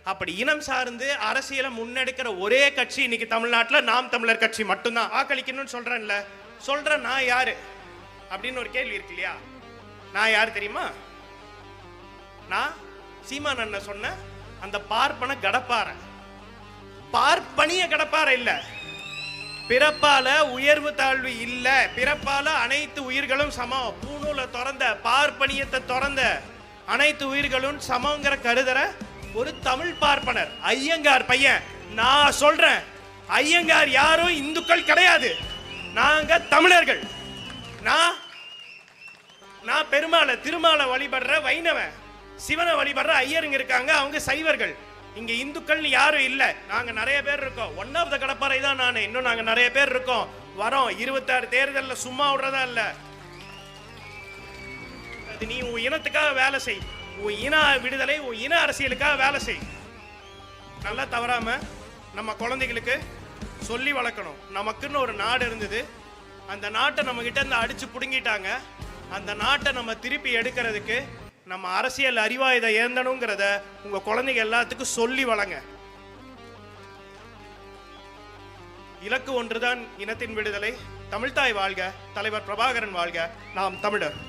அப்படி இனம் சார்ந்து அரசியலை முன்னெடுக்கிற ஒரே கட்சி இன்னைக்கு தமிழ்நாட்டில் நாம் தமிழர் கட்சி மட்டும்தான். வாக்களிக்கணும்னு சொல்றேன்ல, சொல்றேன். நான் யாரு அப்படின்னு ஒரு கேள்வி இருக்கு இல்லையா? நான் யாரு தெரியுமா? நான் சீமான் அண்ணன் சொன்ன அந்த பார்ப்பன கடப்பாறை, பார்ப்பனிய கடப்பாறை இல்ல. பிறப்பால உயர்வு தாழ்வு இல்ல, பிறப்பால அனைத்து உயிர்களும் சமம். பூணூலை திறந்த, பார்ப்பனியத்தை திறந்த அனைத்து உயிர்களும் சமங்கிற கருதற ஒரு தமிழ் பார்ப்பனர் ஐயங்கார் பையன். நான் சொல்றேன், ஐயங்கார் யாரும் இந்துக்கள் கிடையாது, நாங்க தமிழர்கள். நான் பெருமாளை திருமாலை வழிபடுற வைணவன், சிவனை வழிபடுற ஐயருங்க இருக்காங்க, அவங்க சைவர்கள். இங்க இந்துக்கள்னு யாரும் இல்ல, நாங்க நிறைய பேர் இருக்கோம். ஒன் ஆஃப் த கடப்பாறை தான் நானு. இன்னும் நாங்க நிறைய பேர் இருக்கோம், வரோம். 26 தேர்தலில் சும்மா விடுறதா இல்ல. அது நீ உன் இனத்துக்காக வேலை செய், உன் இன விடுதலை, உன் இன அரசியலுக்காக வேலை செய். நல்லா தவறாம நம்ம குழந்தைகளுக்கு சொல்லி வளர்க்கணும். நமக்குன்னு ஒரு நாடு இருந்தது, அந்த நாட்டை நம்ம கிட்ட இருந்து அடிச்சு புடுங்கிட்டாங்க. அந்த நாட்டை நம்ம திருப்பி எடுக்கிறதுக்கு நம்ம அரசியல் அறிவாயுதம் ஏந்தணுங்கிறத உங்க குழந்தைங்க எல்லாத்துக்கும் சொல்லி வளங்க. இலக்கு ஒன்றுதான், இனத்தின் விடுதலை. தமிழ்தாய் வாழ்க, தலைவர் பிரபாகரன் வாழ்க, நாம் தமிழர்.